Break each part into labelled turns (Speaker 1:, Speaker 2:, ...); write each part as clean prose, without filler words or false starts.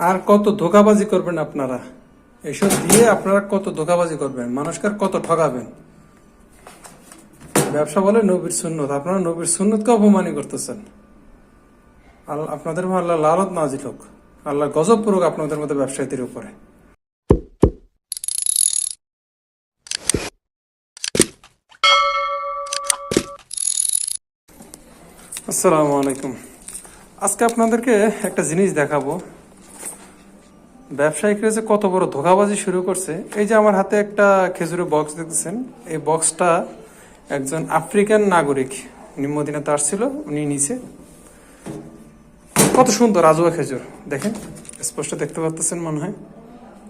Speaker 1: আর কত ধোঁকাবাজি করবেন আপনারা? এসব দিয়ে আপনারা কত ধোঁকাবাজি করবেন, মানুষকে আর কত ঠকাবেন? ব্যবসা বলে নবীর সুন্নত, আপনারা নবীর সুন্নতকে অপমানই করতেছেন। আপনাদের আল্লাহ লালত নাজিল হোক, আল্লাহ গজব পড়ুক আপনাদের মতো ব্যবসায়ীদের উপরে। আসসালামু আলাইকুম। আজকে আপনাদেরকে একটা জিনিস দেখাবো, ব্যবসায়িকরা যে কত বড় ধোঁকাবাজি শুরু করছে। এই যে আমার হাতে একটা খেজুরের বক্স দেখতেছেন, এই বক্সটা একজন আফ্রিকান নাগরিক উনি মদিনাতে আসছিল, উনি নিচে কত সুন্দর আজোয়া খেজুর দেখেন, স্পষ্ট দেখতে পাচ্ছেন মনে হয়,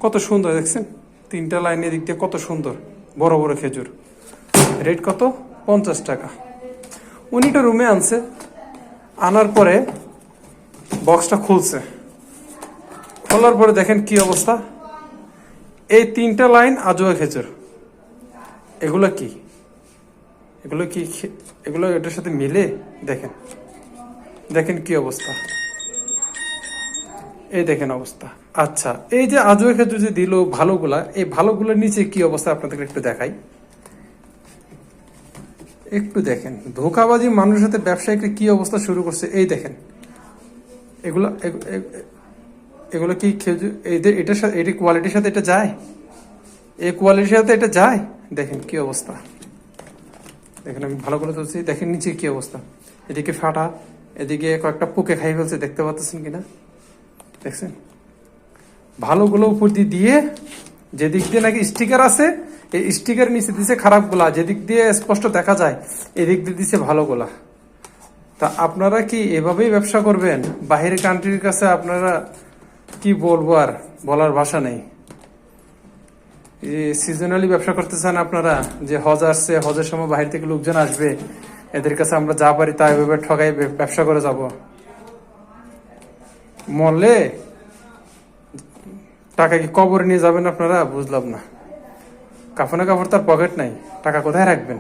Speaker 1: কত সুন্দর দেখছেন, তিনটা লাইনের দিক দিয়ে কত সুন্দর বড় বড় খেজুর। রেট কত? 50 টাকা। উনি একটা রুমে আনছে, আনার পরে বক্সটা খুলছে, খোলার পরে দেখেন কি অবস্থা। এই তিনটা লাইন আজোয়া খেজুর। এগুলো কি এগুলো এটার সাথে মিলে? দেখেন দেখেন কি অবস্থা, এই দেখেন অবস্থা। আচ্ছা, এই যে আজোয়া খেজুর যে দিল ভালোগুলা, এই ভালোগুলোর নিচে কি অবস্থা আপনাদেরকে একটু দেখাই, একটু দেখেন। ধোঁকাবাজি মানুষের সাথে ব্যবসায়িকরা কি অবস্থা শুরু করছে, এই দেখেন। এগুলো এগুলো কি খেজুর? এটার সাথে, এটি কোয়ালিটির সাথে এটা যায়? এই কোয়ালিটির সাথে এটা যায়? দেখেন কি অবস্থা, দেখেন আমি ভালো করে তুলছি, দেখেন নিচে কি অবস্থা। এদিকে ফাটা, এদিকে কয়েকটা পোকে খাই ফেলছে, দেখতে পাচ্ছেন কিনা দেখছেন। ভালোগুলো উপর দিয়ে যেদিক দিয়ে নাকি স্টিকার আছে, এই স্টিকার নিচে দিছে খারাপগুলা, যেদিক দিয়ে স্পষ্ট দেখা যায় এদিক দিয়ে দিছে ভালোগুলা। তা আপনারা কি এভাবেই ব্যবসা করবেন? বাহিরের কান্ট্রির কাছে আপনারা কি বলবো, আর বলার ভাষা নেই। সিজনালি ব্যবসা করতে চান আপনারা, যে হজ আসছে, হজের সময় বাহির থেকে লোকজন আসবে, এদের কাছে আমরা যা পারি তা এভাবে ঠকাই ব্যবসা করে যাব। মরলে টাকা কি কবরে নিয়ে যাবেন আপনারা? বুঝলাম না। কাফনে কাপড় তার পকেট নাই, টাকা কোথায় রাখবেন?